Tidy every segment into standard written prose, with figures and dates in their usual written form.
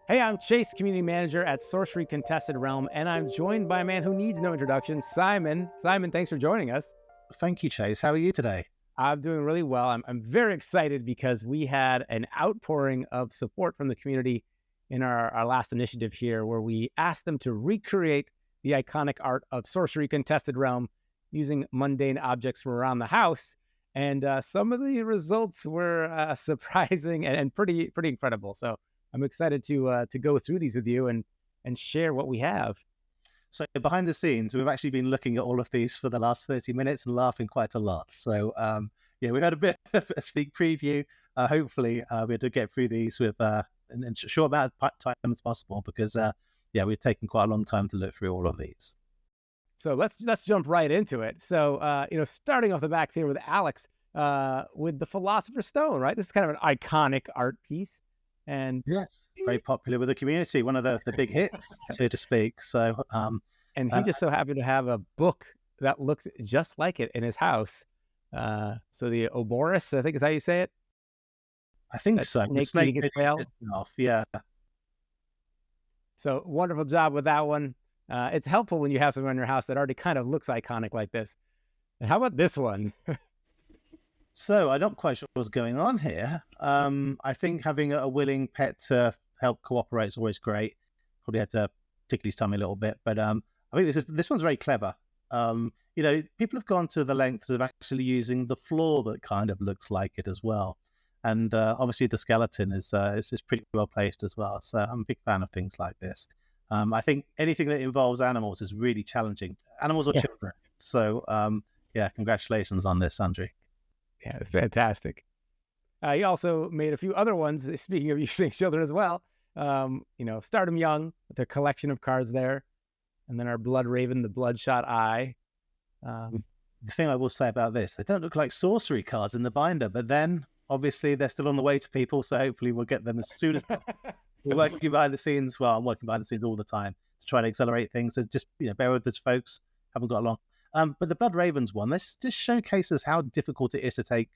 Hey, I'm Chase, Community Manager at Sorcery Contested Realm, and I'm joined by a man who needs no introduction, Simon. Simon, thanks for joining us. Thank you, Chase. How are you today? I'm doing really well. I'm very excited because we had an outpouring of support from the community in our last initiative here, where we asked them to recreate the iconic art of Sorcery Contested Realm using mundane objects from around the house. And some of the results were surprising and pretty incredible. So I'm excited to go through these with you and share what we have. So behind the scenes, we've actually been looking at all of these for the last 30 minutes and laughing quite a lot. So yeah, we've had a bit of a sneak preview. Hopefully we'll get through these with in a short amount of time as possible, because yeah, we've taken quite a long time to look through all of these. So let's jump right into it. So starting off the back here with Alex with the Philosopher Stone, right? This is kind of an iconic art piece. And yes, very popular with the community, one of the big hits, so to speak. So and he just so happened to have a book that looks just like it in his house. So the Oboris, I think is how you say it. I think so. Snake eating its tail. Off, yeah. So wonderful job with that one. It's helpful when you have something in your house that already kind of looks iconic like this. And how about this one? So I'm not quite sure what's going on here. I think having a willing pet to help cooperate is always great. Probably had to tickle his tummy a little bit, but I think this one's very clever. People have gone to the lengths of actually using the floor that kind of looks like it as well, and obviously the skeleton is pretty well placed as well. So I'm a big fan of things like this. I think anything that involves animals is really challenging, animals or children. So yeah, congratulations on this, Andrew. Yeah, it's fantastic. He also made a few other ones, speaking of using children as well. Start them young with their collection of cards there. And then our Blood Raven, the Bloodshot Eye. The thing I will say about this, they don't look like sorcery cards in the binder, but then obviously they're still on the way to people, so hopefully we'll get them as soon as possible. We're working behind the scenes. Well, I'm working behind the scenes all the time to try to accelerate things. So just bear with us, folks. Haven't got long. But the Blood Ravens one, this just showcases how difficult it is to take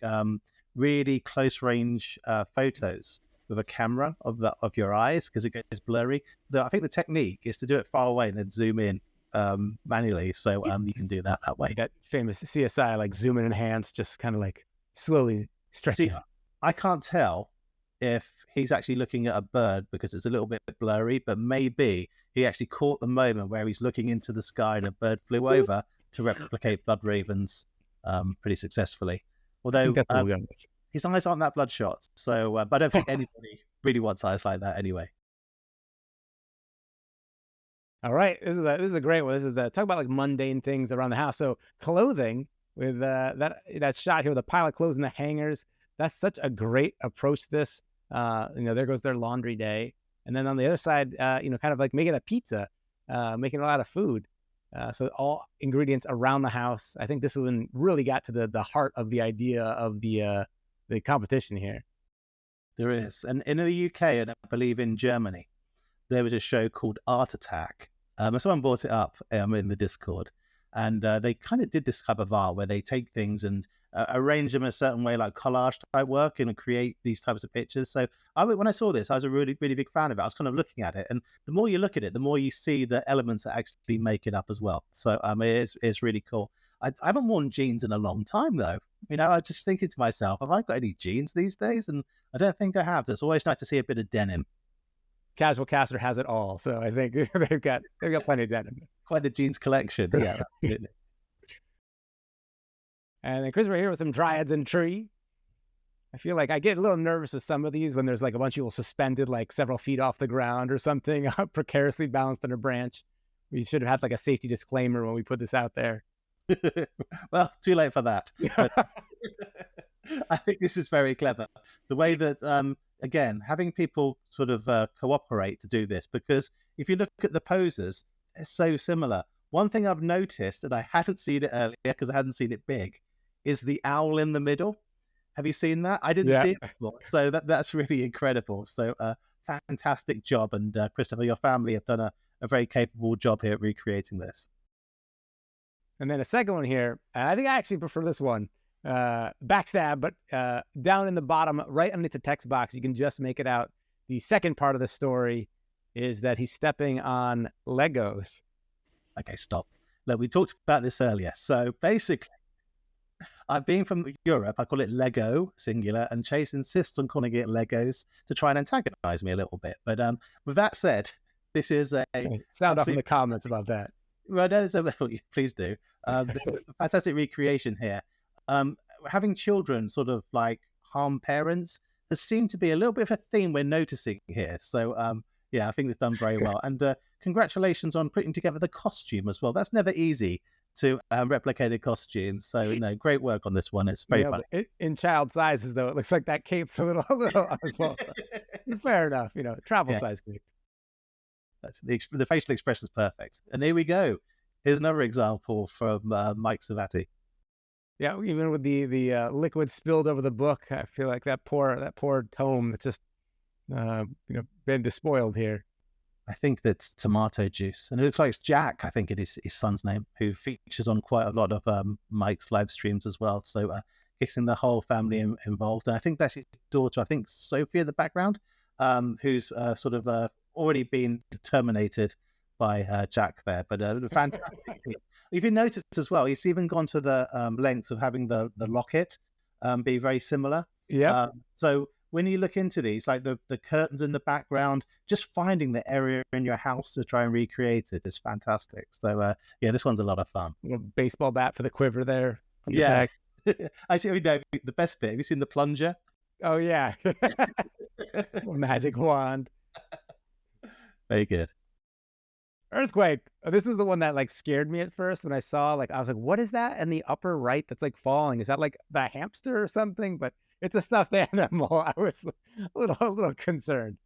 really close range photos with a camera of your eyes, because it gets blurry. I think the technique is to do it far away and then zoom in manually. So you can do that way. That famous CSI, like zoom and enhance, just kind of like slowly stretching. See, I can't tell if he's actually looking at a bird because it's a little bit blurry, but maybe he actually caught the moment where he's looking into the sky and a bird flew over to replicate Blood Ravens pretty successfully. Although his eyes aren't that bloodshot, so but I don't think anybody really wants eyes like that anyway. All right, this is a great one. This is talk about like mundane things around the house. So clothing with that shot here with the pile of clothes in the hangers. That's such a great approach to this. There goes their laundry day, and then on the other side, kind of like making a pizza, making a lot of food. So all ingredients around the house. I think this one really got to the heart of the idea of the competition here. There is. And in the UK, and I believe in Germany, there was a show called Art Attack. Someone brought it up in the Discord. And they kind of did this type of art where they take things and arrange them in a certain way, like collage type work, and create these types of pictures. So when I saw this, I was a really, really big fan of it. I was kind of looking at it, and the more you look at it, the more you see the elements that actually make it up as well. So it's really cool. I haven't worn jeans in a long time, though. I was just thinking to myself, have I got any jeans these days? And I don't think I have. It's always nice to see a bit of denim. Casual Caster has it all, so I think they've got plenty of denim. Quite the jeans collection. Yeah, absolutely. And then Chris, we're here with some Dryads and Tree. I feel like I get a little nervous with some of these when there's like a bunch of people suspended like several feet off the ground or something, precariously balanced on a branch. We should have had like a safety disclaimer when we put this out there. Well, too late for that. But I think this is very clever. The way that, again, having people sort of cooperate to do this, because if you look at the poses, they're so similar. One thing I've noticed, and I hadn't seen it earlier because I hadn't seen it big, is the owl in the middle. Have you seen that? I didn't see it before. So that's really incredible. So fantastic job. And Christopher, your family have done a very capable job here at recreating this. And then a second one here, and I think I actually prefer this one. Backstab, but down in the bottom, right underneath the text box, you can just make it out. The second part of the story is that he's stepping on Legos. Okay, stop. Look, we talked about this earlier. So basically, I've been from Europe. I call it Lego, singular, and Chase insists on calling it Legos to try and antagonize me a little bit. But with that said, this is a... Sound off in the comments about that. Well, please do. Fantastic recreation here. Having children sort of like harm parents has seemed to be a little bit of a theme we're noticing here. So, I think it's done very well. And congratulations on putting together the costume as well. That's never easy to replicate a costume. So, great work on this one. It's very fun. In child sizes, though, it looks like that cape's a little on the small side. Fair enough, travel size cape. The facial expression is perfect. And here we go. Here's another example from Mike Servati. Yeah, even with the liquid spilled over the book, I feel like that poor tome that's just been despoiled here. I think that's tomato juice, and it looks like it's Jack. I think it is his son's name, who features on quite a lot of Mike's live streams as well. So getting the whole family involved, and I think that's his daughter. I think Sophie in the background, who's sort of already been terminated by Jack there. But fantastic. If you notice as well, he's even gone to the lengths of having the locket be very similar. Yeah. So when you look into these, like the curtains in the background, just finding the area in your house to try and recreate it is fantastic. So this one's a lot of fun. A little baseball bat for the quiver there. Yeah. I see. The best bit. Have you seen the plunger? Oh yeah. Magic wand. Very good. Earthquake. This is the one that scared me at first when I saw. I was like, "What is that?" in the upper right, that's falling. Is that the hamster or something? But it's a stuffed animal. I was a little concerned.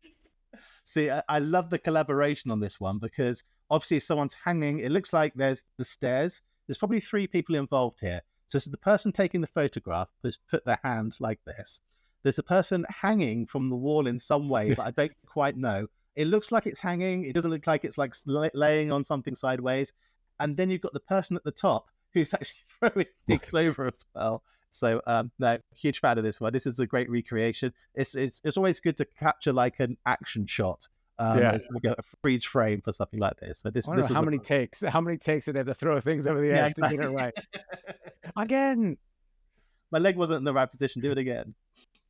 See, I love the collaboration on this one because obviously someone's hanging. It looks like there's the stairs. There's probably 3 people involved here. So the person taking the photograph has put their hand like this. There's a person hanging from the wall in some way, but I don't quite know. It looks like it's hanging. It doesn't look like it's laying on something sideways. And then you've got the person at the top who's actually throwing things over as well. So, no, huge fan of this one. This is a great recreation. It's always good to capture an action shot. It's a freeze frame for something like this. So this how many takes? How many takes did they have to throw things over the edge to get it right? Again, my leg wasn't in the right position. Do it again.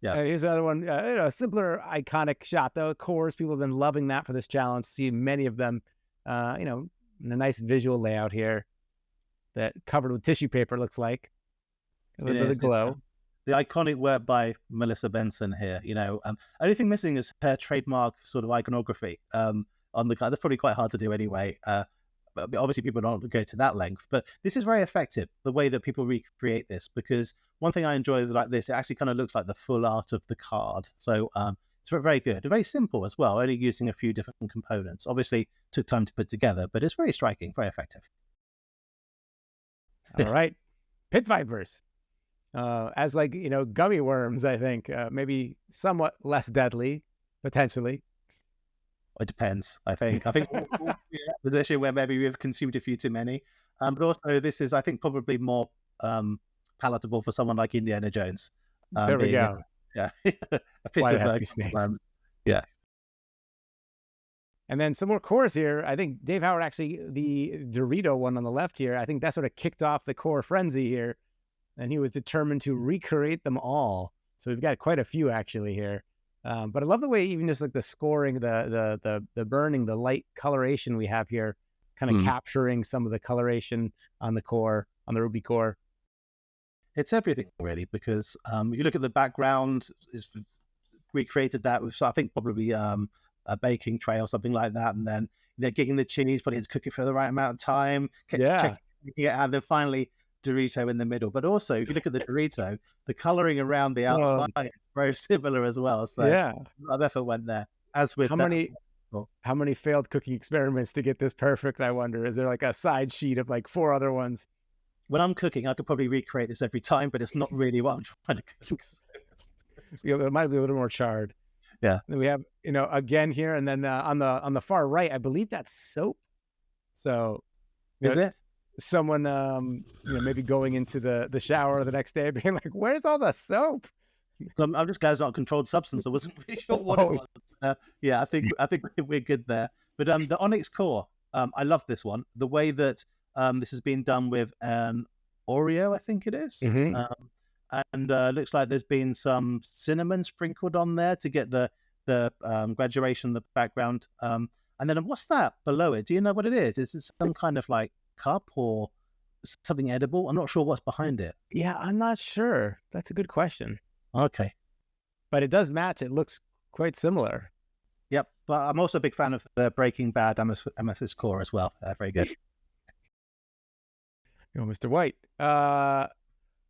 Yeah. Here's another one. A simpler, iconic shot though. Of course, people have been loving that for this challenge. See many of them. In a nice visual layout here, that covered with tissue paper looks like. With a glow. The iconic work by Melissa Benson here. Only thing missing is her trademark sort of iconography on the card. That's probably quite hard to do anyway. But obviously people don't go to that length. But this is very effective, the way that people recreate this, because one thing I enjoy like this, it actually kind of looks like the full art of the card. So it's very good. Very simple as well, only using a few different components. Obviously took time to put together, but it's very striking, very effective. All right. Pit Vipers. As gummy worms, I think, maybe somewhat less deadly, potentially. It depends, I think. We're in a position where maybe we've consumed a few too many. But also this is, I think, probably more palatable for someone like Indiana Jones. There we go. Yeah. A pit of snakes. Yeah. And then some more cores here. I think Dave Howard actually, the Dorito one on the left here, I think that sort of kicked off the core frenzy here. And he was determined to recreate them all. So we've got quite a few actually here. But I love the way even just the scoring, the burning, the light coloration we have here, kind of capturing some of the coloration on the core, on the Ruby core. It's everything really, because you look at the background, it's recreated that with, I think, probably a baking tray or something like that. And then, getting the cheese, putting it to cook it for the right amount of time. And then finally, Dorito in the middle. But also, if you look at the Dorito, the coloring around the outside is very similar as well. So a lot of effort went there. As with how many failed cooking experiments to get this perfect, I wonder? Is there a side sheet of 4 other ones? When I'm cooking, I could probably recreate this every time, but it's not really what I'm trying to cook. It might be a little more charred. Yeah. And then we have, again here, and then on the far right, I believe that's soap. So is it? Someone maybe going into the shower the next day being like, where's all the soap? I'm just glad it's not a controlled substance. I wasn't really sure what it was. Yeah, I think we're good there. But the Onyx core, I love this one. The way that this has been done with an Oreo, I think it is. And looks like there's been some cinnamon sprinkled on there to get the graduation in the background. And then what's that below it? Do you know what it is? Is it some kind of like cup or something edible? I'm not sure what's behind it. Yeah, I'm not sure. That's a good question. Okay. But it does match. It looks quite similar. Yep. But I'm also a big fan of the Breaking Bad Amethyst core as well. Very good. Mr. White.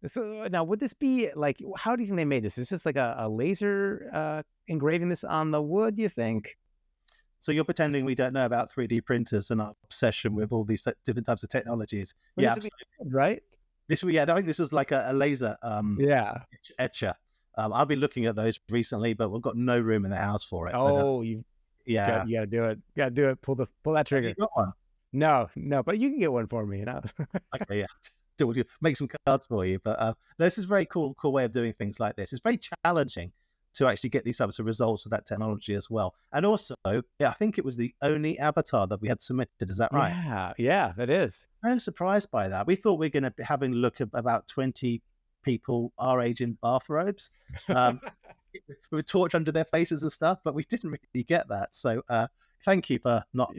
So now, would this be like, how do you think they made this? Is this like a laser engraving this on the wood, you think? So you're pretending we don't know about 3D printers and our obsession with all these different types of technologies. Well, yeah, right? I think this is like a laser etcher. I've been looking at those recently, but we've got no room in the house for it. Oh, you got to do it. Got to do it. Pull that trigger. Have you got one? No, but you can get one for me, Okay, yeah. Make some cards for you. But this is a very cool way of doing things like this. It's very challenging to actually get these types of results with that technology as well. And also, I think it was the only avatar that we had submitted. Is that right? Yeah, that is. I'm surprised by that. We thought we were going to be having a look at about 20 people our age in bathrobes with a torch under their faces and stuff, but we didn't really get that. So thank you for not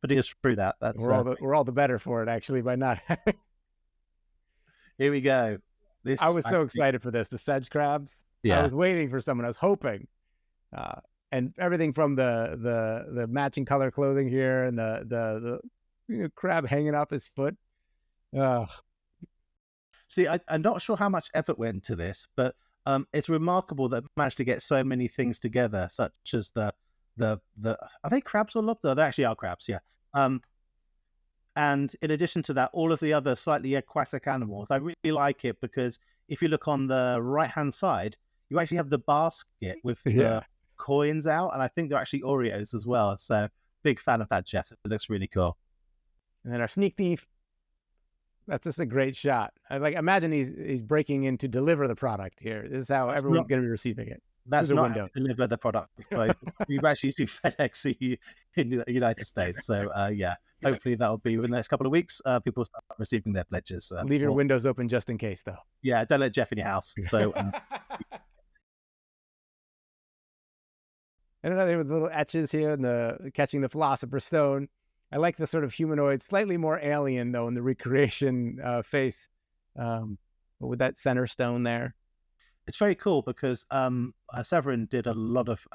putting us through that. We're all the better for it, actually, by not. Here we go. I was so excited for this. The sedge crabs. Yeah. I was waiting for someone. I was hoping, and everything from the matching color clothing here, and the crab hanging off his foot. See, I'm not sure how much effort went into this, but it's remarkable that it managed to get so many things together, such as the are they crabs or lobster? They actually are crabs, yeah. And in addition to that, all of the other slightly aquatic animals. I really like it because if you look on the right-hand side, you actually have the basket with the coins out, and I think they're actually Oreos as well. So big fan of that, Jeff. It looks really cool. And then our sneak thief. That's just a great shot. Imagine he's breaking in to deliver the product here. This is how everyone's going to be receiving it. That's not window. Deliver the product. We've actually do FedEx in the United States. So hopefully that'll be within the next couple of weeks. People start receiving their pledges. Leave your windows open just in case, though. Yeah, don't let Jeff in your house. So. And another little etches here and the catching the Philosopher's Stone. I like the sort of humanoid, slightly more alien though in the recreation face. With that center stone there. It's very cool because Severin did a lot of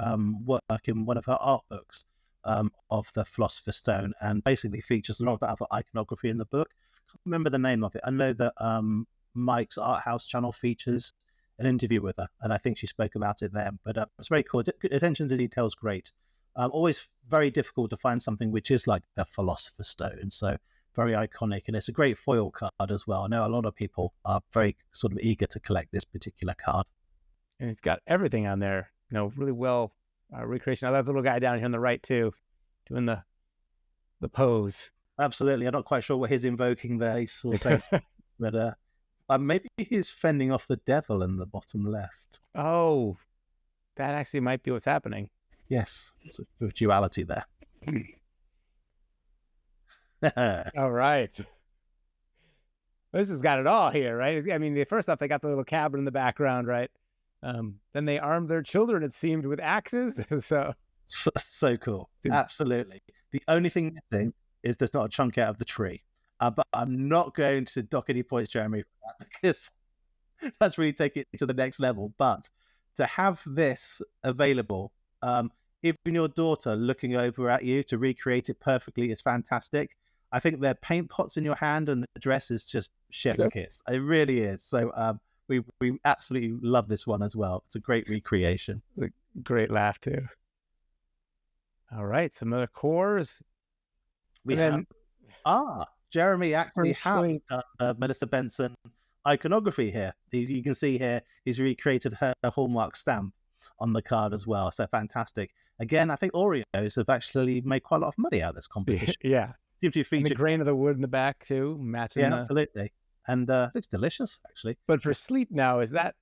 work in one of her art books of the Philosopher's Stone, and basically features a lot of the other iconography in the book. I can't remember the name of it. I know that Mike's Art House channel features an interview with her, and I think she spoke about it then. But it's very cool. Attention to detail is great. Always very difficult to find something which is like the Philosopher's Stone. So very iconic, and it's a great foil card as well. I know a lot of people are very sort of eager to collect this particular card. And it's got everything on there, really well recreation. I love the little guy down here on the right too, doing the pose. Absolutely. I'm not quite sure what he's invoking there. He's sort of but maybe he's fending off the devil in the bottom left. Oh, that actually might be what's happening. Yes, it's a duality there. All right. This has got it all here, right? I mean, first off, they got the little cabin in the background, right? Then they armed their children, it seemed, with axes. So cool. Absolutely. The only thing missing is there's not a chunk out of the tree. But I'm not going to dock any points, Jeremy, for that, because that's really taking it to the next level. But to have this available, even your daughter looking over at you to recreate it perfectly is fantastic. I think their paint pots in your hand and the dress is just chef's kiss. It really is. So we absolutely love this one as well. It's a great recreation. It's a great laugh too. All right, some other cores. Jeremy actually has Melissa Benson iconography here. You can see here he's recreated her hallmark stamp on the card as well. So fantastic. Again, I think Oreos have actually made quite a lot of money out of this competition. Yeah. Seems to be featured. And the grain of the wood in the back too, matching. Yeah, absolutely. And looks delicious, actually. But for sleep now, is that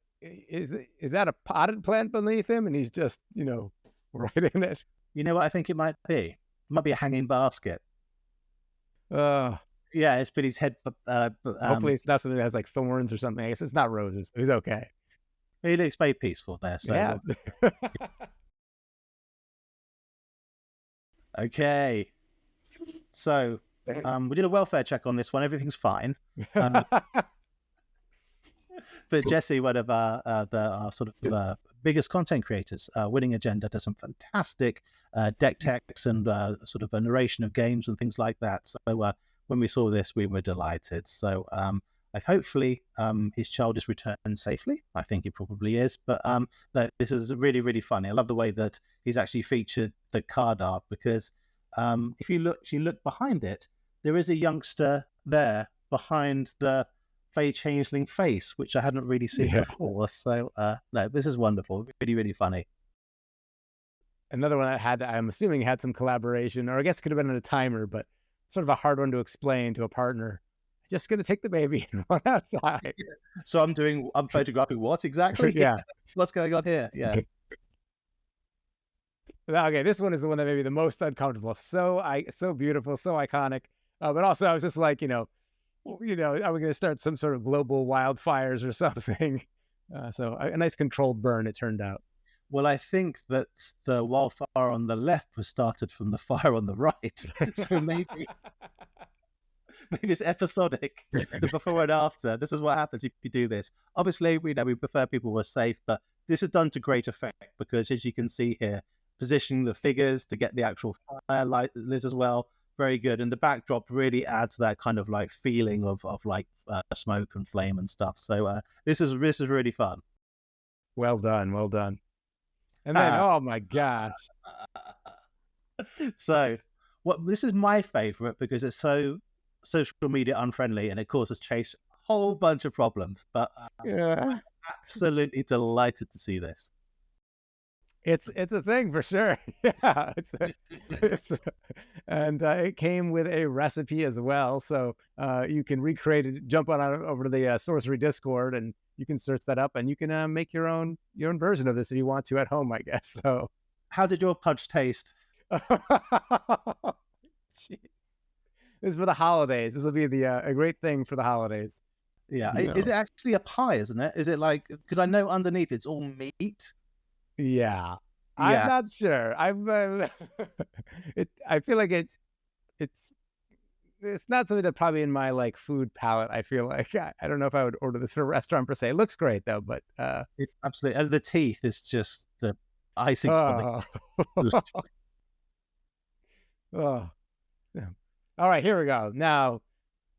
is that a potted plant beneath him, and he's just right in it? You know what I think it might be? It might be a hanging basket. Uh, Yeah, it's been his head. Hopefully it's not something that has like thorns or something. I guess it's not roses. He's okay. He looks very peaceful there. So Yeah. Okay. So we did a welfare check on this one. Everything's fine. But Jesse, one of our sort of biggest content creators, Winning Agenda, does some fantastic deck techs and sort of a narration of games and things like that. So when we saw this, we were delighted. So hopefully his child is returned safely. I think he probably is. But no, this is really, really funny. I love the way that he's actually featured the card art, because if you look behind it, there is a youngster there behind the Fey Changeling face, which I hadn't really seen before. So no, this is wonderful. Really, really funny. Another one that I'm assuming had some collaboration, or I guess it could have been on a timer, but sort of a hard one to explain to a partner. Just going to take the baby and run outside. So I'm photographing what exactly? Yeah. What's going on here? Yeah. Okay, this one is the one that made me the most uncomfortable. So beautiful, so iconic. But also I was just like, are we going to start some sort of global wildfires or something? So a nice controlled burn, it turned out. Well, I think that the wildfire on the left was started from the fire on the right. So maybe it's episodic, the before and after. This is what happens if you do this. Obviously, we prefer people were safe, but this is done to great effect because, as you can see here, positioning the figures to get the actual fire light as well, very good. And the backdrop really adds that kind of like feeling of like smoke and flame and stuff. So this is really fun. Well done, well done. And then, oh my gosh. So this is my favorite because it's so social media unfriendly and it causes Chase a whole bunch of problems. But I'm absolutely delighted to see this. It's a thing for sure. Yeah, and it came with a recipe as well, so you can recreate it. Jump on over to the Sorcery Discord, and you can search that up, and you can make your own version of this if you want to at home, I guess. So, how did your punch taste? Jeez. This is for the holidays. This will be a great thing for the holidays. Yeah, is it actually a pie? Isn't it? Is it like, because I know underneath it's all meat. Yeah, I'm not sure. I feel like it's not something that probably in my like food palate. I feel like I don't know if I would order this at a restaurant per se. It looks great though, but it's absolutely, and the teeth is just the icing. Oh, yeah. All right, here we go. Now,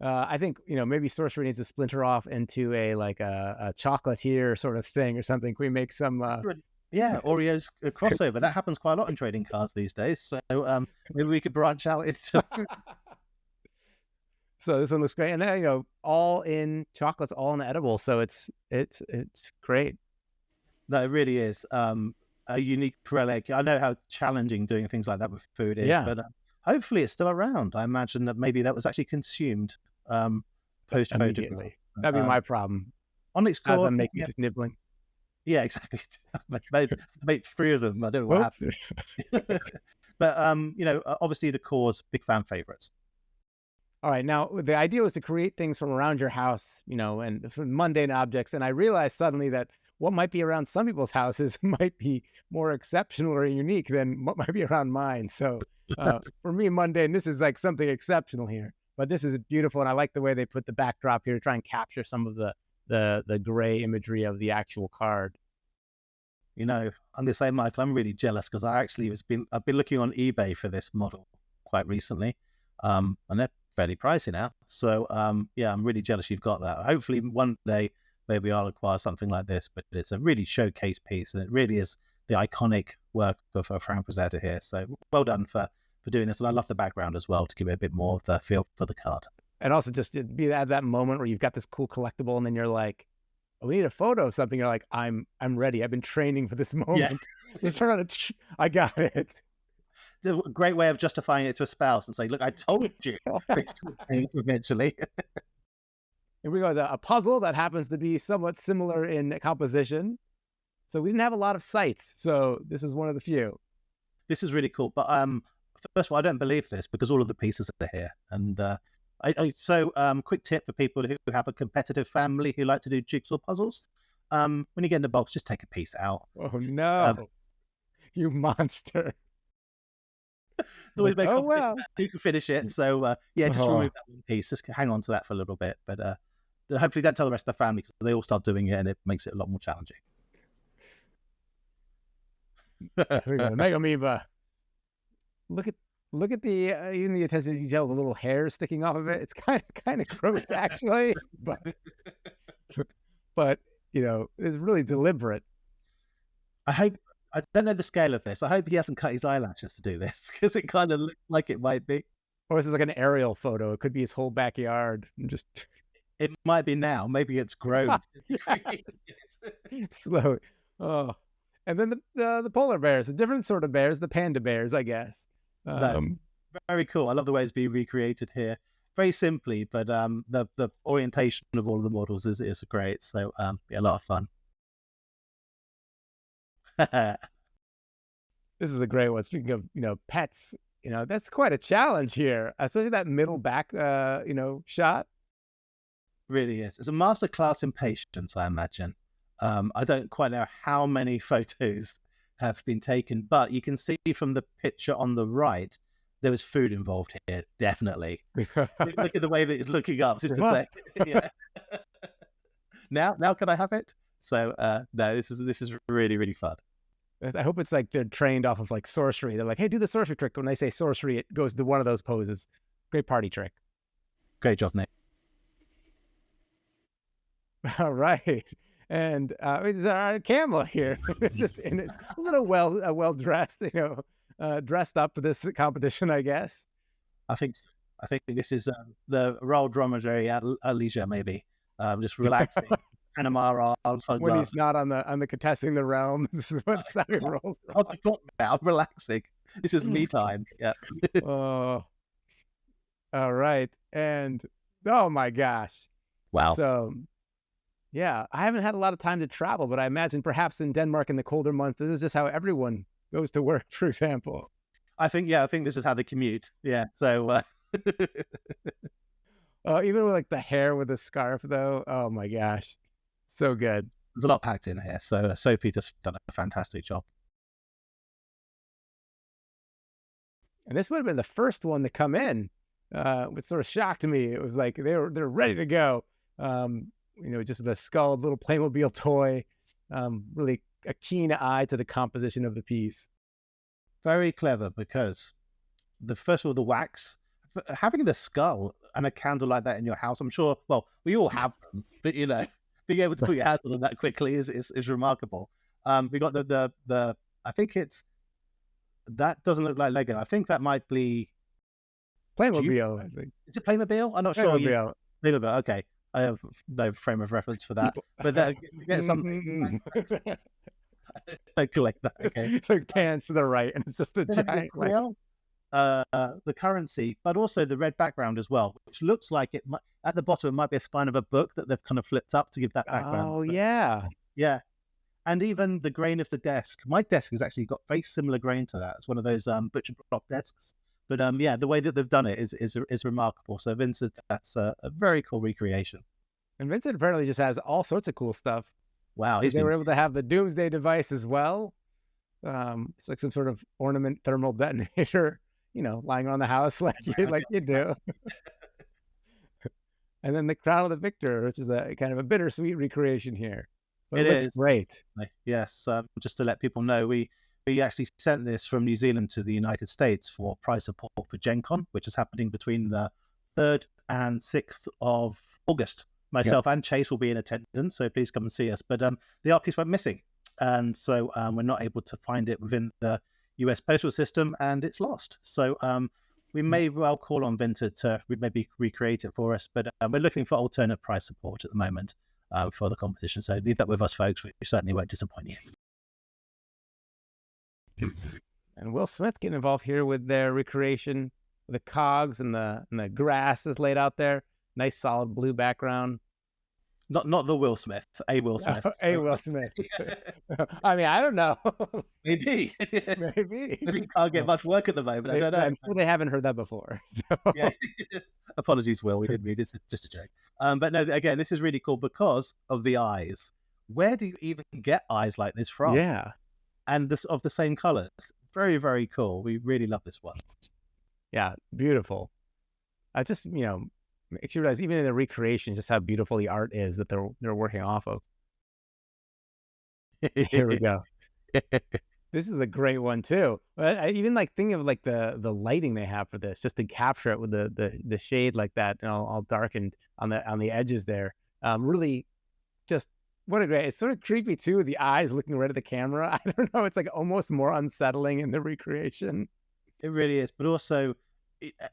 I think maybe Sorcery needs to splinter off into a chocolatier sort of thing or something. Can we make some? Yeah, Oreo's crossover. That happens quite a lot in trading cards these days. So maybe we could branch out into. So this one looks great, and all in chocolates, all in edible. So it's great. No, it really is a unique relic. I know how challenging doing things like that with food is, but hopefully it's still around. I imagine that maybe that was actually consumed post photograph. That'd be my problem. Onyx as I'm making just nibbling. Yeah, exactly. Made 3 of them. I don't know what happened. But obviously the core's big fan favorites. All right, now the idea was to create things from around your house, and from mundane objects. And I realized suddenly that what might be around some people's houses might be more exceptional or unique than what might be around mine. So for me, mundane, this is like something exceptional here. But this is beautiful, and I like the way they put the backdrop here to try and capture some of the gray imagery of the actual card. I'm going to say, Michael, I'm really jealous because I've been looking on eBay for this model quite recently, and they're fairly pricey now. So I'm really jealous you've got that. Hopefully one day maybe I'll acquire something like this, but it's a really showcase piece, and it really is the iconic work of Frank Rosado here. So well done for doing this, and I love the background as well to give it a bit more of the feel for the card. And also just be at that moment where you've got this cool collectible, and then you're like, oh, we need a photo of something. You're like, I'm ready. I've been training for this moment. Yeah. Just turn on I got it. It's a great way of justifying it to a spouse and say, look, I told you eventually. And we got a puzzle that happens to be somewhat similar in composition. So we didn't have a lot of sites. So this is one of the few. This is really cool. But first of all, I don't believe this because all of the pieces are here. And quick tip for people who have a competitive family who like to do jigsaw puzzles. When you get in the box, just take a piece out. Oh, no. You monster. It's always make well. who can finish it. So, just remove that one piece. Just hang on to that for a little bit. But hopefully don't tell the rest of the family because they all start doing it and it makes it a lot more challenging. Mega Amoeba. Look at the even the attention to detail, the little hair sticking off of it. It's kind of gross actually, but it's really deliberate. I don't know the scale of this. I hope he hasn't cut his eyelashes to do this because it kind of looks like it might be. Or this is like an aerial photo. It could be his whole backyard. It might be now. Maybe it's grown. Slowly. Oh. And then the polar bears, a different sort of bears, the panda bears, I guess. Very cool. I love the way it's being recreated here. Very simply, but the orientation of all of the models is great. So a lot of fun. This is a great one. Speaking of pets, that's quite a challenge here, especially that middle back shot. Really is. It's a masterclass in patience, I imagine. I don't quite know how many photos have been taken, but you can see from the picture on the right, there was food involved here, definitely. Look at the way that it's looking up. Just to say, yeah. Now can I have it? So no, this is really, really fun. I hope it's like they're trained off of like sorcery. They're like, hey, do the sorcery trick. When they say sorcery, it goes to one of those poses. Great party trick. Great job, Nick. All right. And there's our camera here. It's just and it's a little well dressed, dressed up for this competition, I guess. I think this is the Raal Dromedary at leisure, maybe just relaxing. Panama when he's not on the contesting the realm. This is what he rolls. I'm relaxing. This is me time. Yeah. All right, and oh my gosh, wow. So. Yeah, I haven't had a lot of time to travel, but I imagine perhaps in Denmark in the colder months, this is just how everyone goes to work, for example. I think this is how they commute. Yeah, so... even with like the hair with the scarf, though, oh my gosh, so good. There's a lot packed in here, so Sophie just done a fantastic job. And this would have been the first one to come in, which sort of shocked me. It was like they're ready to go. Just the skull, little Playmobil toy, really a keen eye to the composition of the piece. Very clever because first of all, the wax, having the skull and a candle like that in your house, I'm sure, well, we all have them, but being able to put your hands on that quickly is remarkable. We got the I think that doesn't look like Lego. I think that might be Playmobil, I think. Is it Playmobil? I'm not sure. Playmobil, okay. I have no frame of reference for that, but get something. Don't collect that. Okay, it's like pans to the right, and it's just a giant. The currency, but also the red background as well, which looks like it might, at the bottom it might be a spine of a book that they've kind of flipped up to give that background. Oh, yeah, and even the grain of the desk. My desk has actually got very similar grain to that. It's one of those butcher block desks. But the way that they've done it is remarkable. So Vincent, that's a very cool recreation. And Vincent apparently just has all sorts of cool stuff. Wow, they were able to have the Doomsday device as well. It's like some sort of ornament thermal detonator, lying around the house like you do. And then the Crown of the Victor, which is a kind of a bittersweet recreation here. But it looks great. Yes, just to let people know, we actually sent this from New Zealand to the United States for prize support for Gen Con, which is happening between the 3rd and 6th of August. Myself and Chase will be in attendance, so please come and see us. But the art piece went missing, and so we're not able to find it within the US postal system, and it's lost. So we may well call on Vincent to maybe recreate it for us, but we're looking for alternate prize support at the moment for the competition. So leave that with us, folks. We certainly won't disappoint you. And Will Smith getting involved here with their recreation, the cogs and the grass is laid out there. Nice solid blue background. Not the Will Smith, a Will Smith. A Will Smith. I mean, I don't know. Maybe. Maybe. Maybe you can't get much work at the moment. I don't know. I'm sure they haven't heard that before. So. Yeah. Apologies, Will. We didn't read it. It's just a joke. But no, again, this is really cool because of the eyes. Where do you even get eyes like this from? Yeah. And this of the same colors. Very, very cool. We really love this one. Yeah, beautiful. I just, makes you realize even in the recreation, just how beautiful the art is that they're working off of. Here we go. This is a great one too. But I even thinking of the lighting they have for this, just to capture it with the shade like that, all darkened on the edges there. Really, just what a great. It's sort of creepy too. The eyes looking right at the camera. I don't know. It's like almost more unsettling in the recreation. It really is. But also,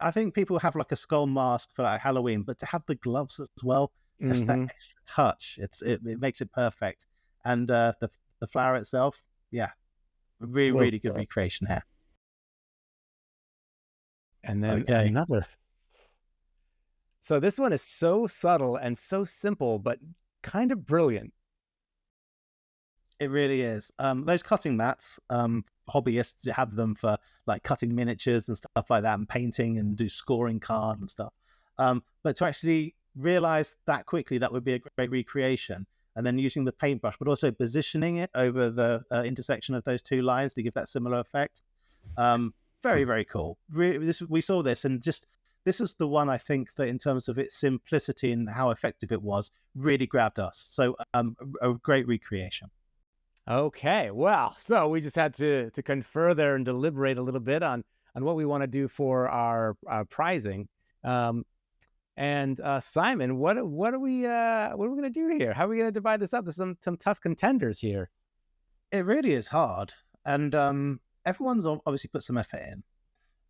I think people have like a skull mask for like Halloween, but to have the gloves as well, that's that extra touch. It makes it perfect. And the flower itself, yeah, really good recreation here. And then another. So this one is so subtle and so simple, but kind of brilliant. It really is. Those cutting mats, hobbyists have them for like cutting miniatures and stuff like that, and painting and do scoring card and stuff. But to actually realize that quickly, that would be a great recreation. And then using the paintbrush, but also positioning it over the intersection of those two lines to give that similar effect. Very, very cool. We saw this, and just this is the one I think that in terms of its simplicity and how effective it was, really grabbed us. So a great recreation. Okay, well, so we just had to confer there and deliberate a little bit on what we want to do for our prizing. And Simon, what are we going to do here? How are we going to divide this up? There's some tough contenders here. It really is hard, and everyone's obviously put some effort in,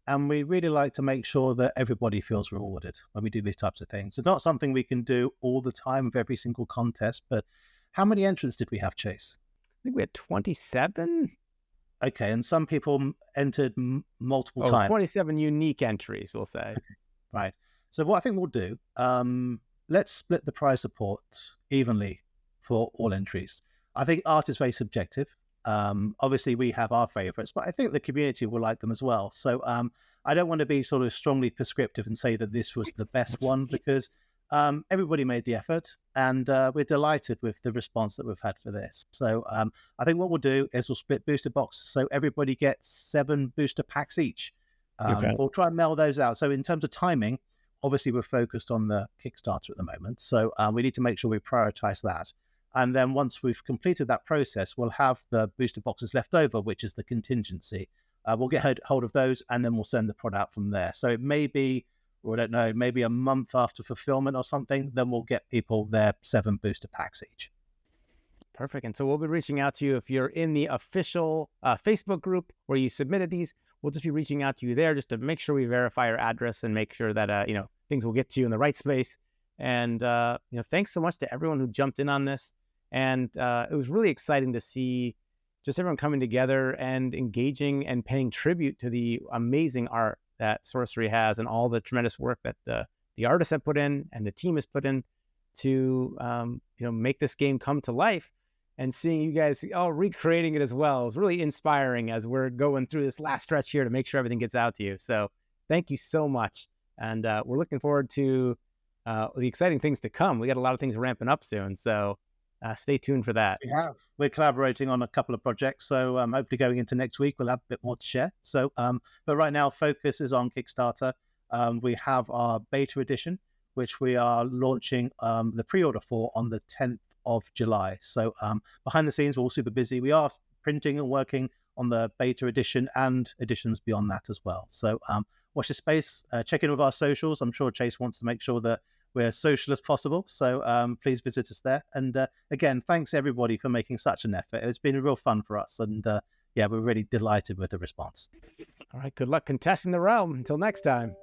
and we really like to make sure that everybody feels rewarded when we do these types of things. It's not something we can do all the time with every single contest, but how many entrants did we have, Chase? I think we had 27. Okay, and some people entered multiple times. 27 unique entries, we'll say. Okay. Right. So what I think we'll do, let's split the prize support evenly for all entries. I think art is very subjective. Obviously, we have our favorites, but I think the community will like them as well. So I don't want to be sort of strongly prescriptive and say that this was the best one, because everybody made the effort, and we're delighted with the response that we've had for this. So I think what we'll do is we'll split booster boxes, so everybody gets 7 booster packs each. We'll try and mail those out. So in terms of timing, obviously we're focused on the Kickstarter at the moment, so we need to make sure we prioritize that. And then once we've completed that process, we'll have the booster boxes left over, which is the contingency. We'll get hold of those, and then we'll send the product out from there. So it may be, or I don't know, maybe a month after fulfillment or something, then we'll get people their 7 booster packs each. Perfect. And so we'll be reaching out to you if you're in the official Facebook group where you submitted these. We'll just be reaching out to you there just to make sure we verify your address and make sure that things will get to you in the right space. And thanks so much to everyone who jumped in on this. And it was really exciting to see just everyone coming together and engaging and paying tribute to the amazing art that Sorcery has, and all the tremendous work that the artists have put in and the team has put in to make this game come to life. And seeing you guys all recreating it as well is really inspiring as we're going through this last stretch here to make sure everything gets out to you. So thank you so much. And we're looking forward to the exciting things to come. We got a lot of things ramping up soon. So stay tuned for that. We're collaborating on a couple of projects. So hopefully going into next week, we'll have a bit more to share. So, but right now focus is on Kickstarter. We have our beta edition, which we are launching the pre-order for on the 10th of July. So behind the scenes, we're all super busy. We are printing and working on the beta edition and editions beyond that as well. So watch the space, check in with our socials. I'm sure Chase wants to make sure that we're as social as possible. So please visit us there. And again, thanks everybody for making such an effort. It's been real fun for us. And we're really delighted with the response. All right. Good luck contesting the realm. Until next time.